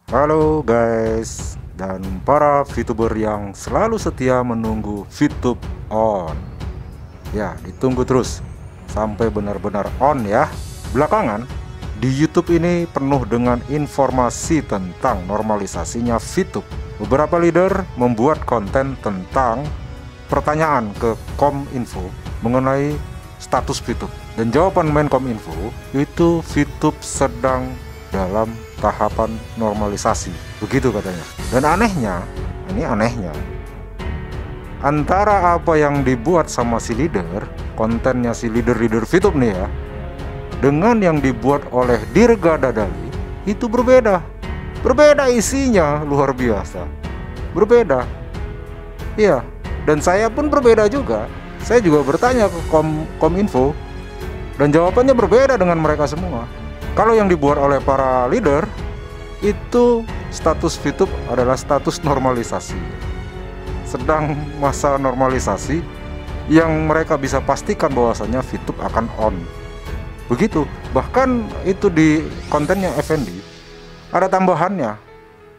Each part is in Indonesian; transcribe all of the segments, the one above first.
Halo guys, dan para VTuber yang selalu setia menunggu VTube on. Ya, ditunggu terus sampai benar-benar on ya. Belakangan, di YouTube ini penuh dengan informasi tentang normalisasinya VTube. Beberapa leader membuat konten tentang pertanyaan ke Kominfo mengenai status VTube. Dan jawaban Menkominfo itu VTube sedang dalam tahapan normalisasi, begitu katanya. Dan anehnya, ini anehnya, antara apa yang dibuat sama si leader, kontennya si leader VTube nih ya, dengan yang dibuat oleh Dirga Dadali itu berbeda. Berbeda isinya, luar biasa. Berbeda. Iya, dan saya pun berbeda juga. Saya juga bertanya ke Kominfo dan jawabannya berbeda dengan mereka semua. Kalau yang dibuat oleh para leader itu status VTube adalah status normalisasi, sedang masa normalisasi yang mereka bisa pastikan bahwasanya VTube akan on. Begitu. Bahkan itu di kontennya Effendi ada tambahannya,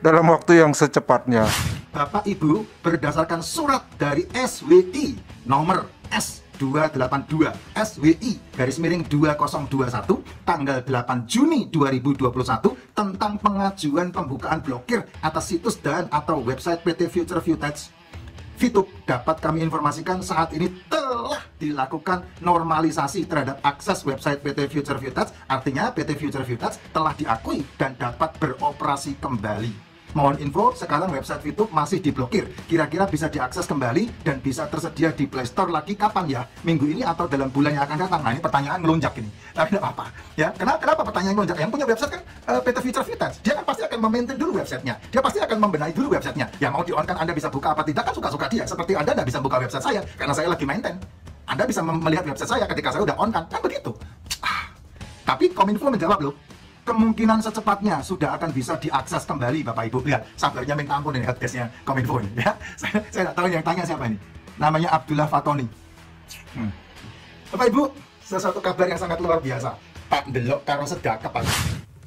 dalam waktu yang secepatnya. Bapak Ibu, berdasarkan surat dari SWI nomor S282 SWI /2021 tanggal 8 Juni 2021 tentang pengajuan pembukaan blokir atas situs dan atau website PT Future Footage VTube, dapat kami informasikan saat ini telah dilakukan normalisasi terhadap akses website PT Future Footage. Artinya PT Future Footage telah diakui dan dapat beroperasi kembali. Mohon info, sekarang website VTube masih diblokir. Kira-kira bisa diakses kembali dan bisa tersedia di Play Store lagi kapan ya? Minggu ini atau dalam bulan yang akan datang? Nah, ini pertanyaan melonjak ini. Tapi tidak apa-apa. Ya, kenapa pertanyaan melonjak? Yang punya website kan PT Future Footage. Dia kan pasti akan memaintain dulu websitenya. Dia pasti akan membenahi dulu websitenya. Ya mau di-on kan Anda bisa buka apa tidak kan suka-suka dia. Seperti Anda tidak bisa buka website saya karena saya lagi maintain. Anda bisa melihat website saya ketika saya udah on kan begitu. Tapi Kominfo menjawab loh, kemungkinan secepatnya sudah akan bisa diakses kembali. Bapak Ibu lihat, sabarnya minta ampun ini helpdesknya Kominfo ini ya. Saya tidak tahu yang tanya siapa ini, namanya Abdullah Fatoni. Bapak Ibu, sesuatu kabar yang sangat luar biasa. Pak Delok karo sedekap.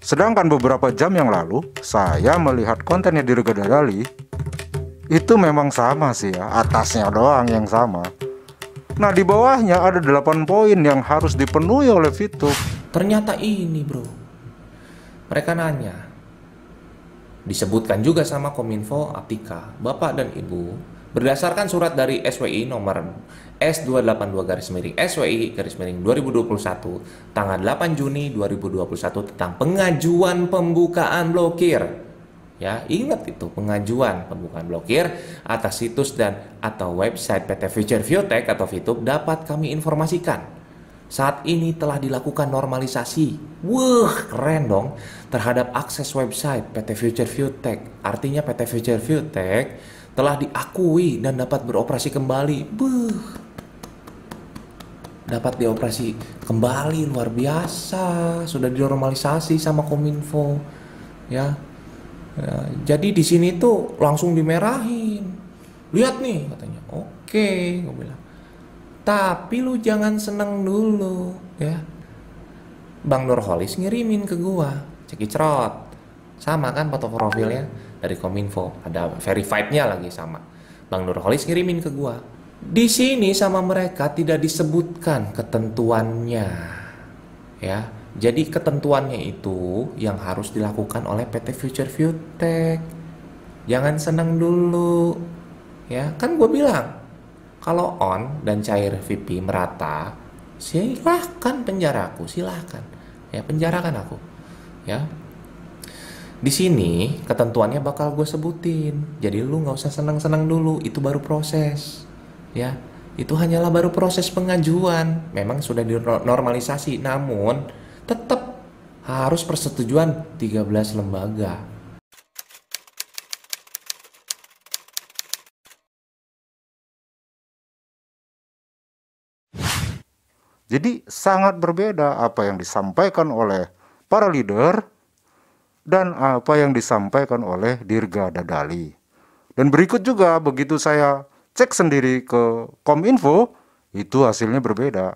Sedangkan beberapa jam yang lalu saya melihat kontennya Dirga Dadali itu memang sama sih ya, atasnya doang yang sama. Nah, di bawahnya ada 8 poin yang harus dipenuhi oleh VTube. Ternyata ini bro, mereka nanya, disebutkan juga sama Kominfo Aptika, Bapak dan Ibu, berdasarkan surat dari SWI nomor S282/SWI/2021 tanggal 8 Juni 2021 tentang pengajuan pembukaan blokir. Ya, ingat itu, pengajuan pembukaan blokir atas situs dan atau website PT Future Footage atau VTube dapat kami informasikan saat ini telah dilakukan normalisasi. Wah, keren dong. Terhadap akses website PT Future Footage. Artinya PT Future Footage telah diakui dan dapat beroperasi kembali. Dapat dioperasi kembali, luar biasa. Sudah dinormalisasi sama Kominfo. Ya. Jadi di sini tuh langsung dimerahin. Lihat nih katanya. Oke, gue bilang. Tapi lu jangan seneng dulu ya. Bang Nurholis ngirimin ke gua, cekicrot. Sama kan foto profilnya dari Kominfo, ada verified-nya lagi sama. Bang Nurholis ngirimin ke gua. Di sini sama mereka tidak disebutkan ketentuannya. Ya. Jadi ketentuannya itu yang harus dilakukan oleh PT Future Footage. Jangan seneng dulu. Ya, kan gua bilang kalau on dan cair VP merata, silahkan penjaraku, silahkan. Ya, penjarakan aku. Ya. Di sini ketentuannya bakal gue sebutin. Jadi lu nggak usah senang-senang dulu, itu baru proses. Ya, itu hanyalah baru proses pengajuan. Memang sudah dinormalisasi, namun tetap harus persetujuan 13 lembaga. Jadi sangat berbeda apa yang disampaikan oleh para leader dan apa yang disampaikan oleh Dirga Dadali. Dan berikut juga begitu saya cek sendiri ke Kominfo, itu hasilnya berbeda.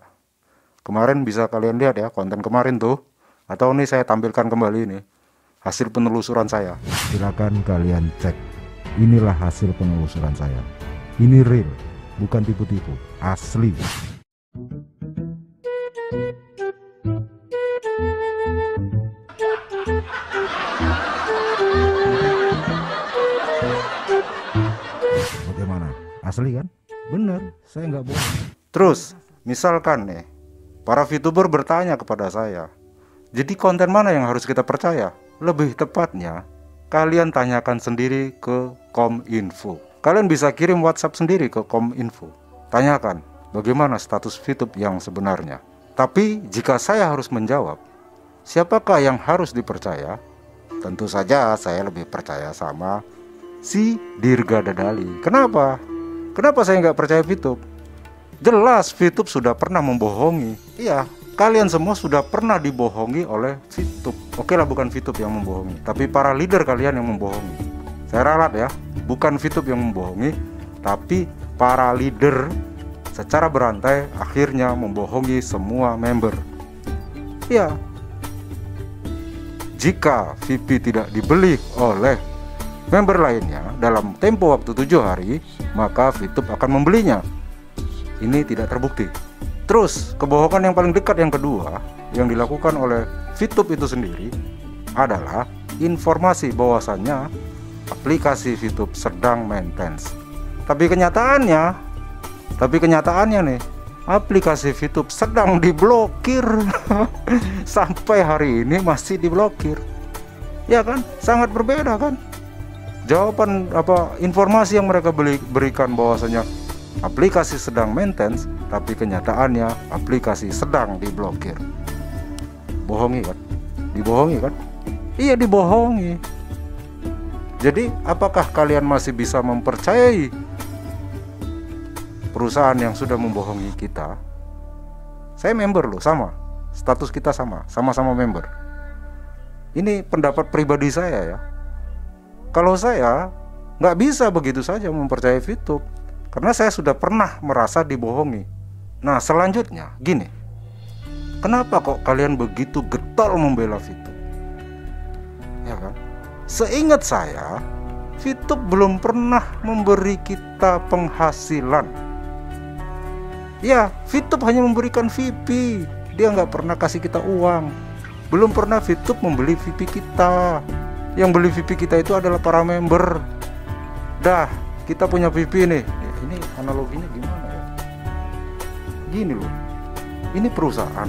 Kemarin bisa kalian lihat ya, konten kemarin tuh. Atau ini saya tampilkan kembali nih. hasil penelusuran saya. Silakan kalian cek. Inilah hasil penelusuran saya. Ini real, bukan tipu-tipu, asli. Bagaimana? Asli kan? Bener, saya nggak bohong. Terus, misalkan nih, para VTuber bertanya kepada saya, jadi konten mana yang harus kita percaya? Lebih tepatnya, kalian tanyakan sendiri ke Kominfo. Kalian bisa kirim WhatsApp sendiri ke Kominfo. Tanyakan, bagaimana status VTube yang sebenarnya. Tapi, jika saya harus menjawab, siapakah yang harus dipercaya? Tentu saja saya lebih percaya sama si Dirga Dadali. Kenapa? Kenapa saya nggak percaya VTube? Jelas VTube sudah pernah membohongi. Iya, kalian semua sudah pernah dibohongi oleh VTube. Oke lah, bukan VTube yang membohongi, tapi para leader kalian yang membohongi. Saya ralat ya, bukan VTube yang membohongi, tapi para leader secara berantai akhirnya membohongi semua member. Ya, jika VIP tidak dibeli oleh member lainnya dalam tempo waktu 7 hari, maka VTube akan membelinya. Ini tidak terbukti. Terus, kebohongan yang paling dekat yang kedua yang dilakukan oleh VTube itu sendiri adalah informasi bahwasannya aplikasi VTube sedang maintenance. Tapi kenyataannya nih, aplikasi VTube sedang diblokir. Sampai hari ini masih diblokir. Ya kan? Sangat berbeda kan? Jawaban informasi yang mereka berikan bahwasanya aplikasi sedang maintenance, tapi kenyataannya aplikasi sedang diblokir. Bohongi kan? Dibohongi kan? Iya, dibohongi. Jadi apakah kalian masih bisa mempercayai perusahaan yang sudah membohongi kita? Saya member loh, sama. Status kita sama-sama member. Ini pendapat pribadi saya ya. Kalau saya nggak bisa begitu saja mempercayai VTube, karena saya sudah pernah merasa dibohongi. Nah selanjutnya gini, kenapa kok kalian begitu getol membela VTube? Ya kan? Seingat saya, VTube belum pernah memberi kita penghasilan. Ya, VTube hanya memberikan VIP. Dia nggak pernah kasih kita uang. Belum pernah VTube membeli VIP kita. Yang beli VIP kita itu adalah para member. Dah, kita punya VIP nih. Ya, ini analoginya gimana ya? Gini loh, ini perusahaan,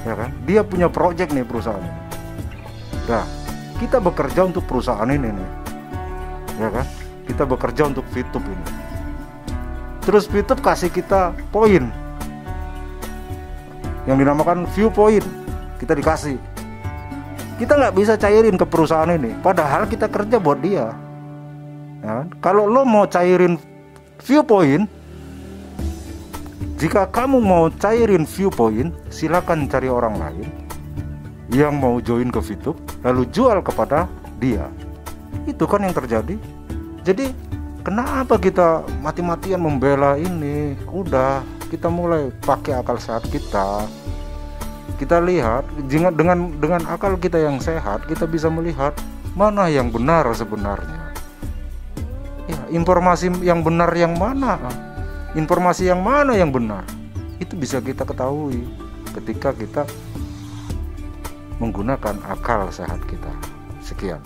ya kan? Dia punya project nih perusahaan ini. Dah, kita bekerja untuk perusahaan ini nih, ya kan? Kita bekerja untuk VTube ini. Terus VTube kasih kita poin yang dinamakan view point. Kita dikasih. Kita nggak bisa cairin ke perusahaan ini, padahal kita kerja buat dia. Ya kan? Kalau lo mau cairin view point, jika kamu mau cairin view point, silakan cari orang lain yang mau join ke VTube, lalu jual kepada dia. Itu kan yang terjadi. Jadi kenapa kita mati-matian membela ini? Udah, kita mulai pakai akal sehat kita. Kita lihat dengan akal kita yang sehat, kita bisa melihat mana yang benar sebenarnya. Ya, informasi yang benar yang mana? Informasi yang mana yang benar? Itu bisa kita ketahui ketika kita menggunakan akal sehat kita. Sekian.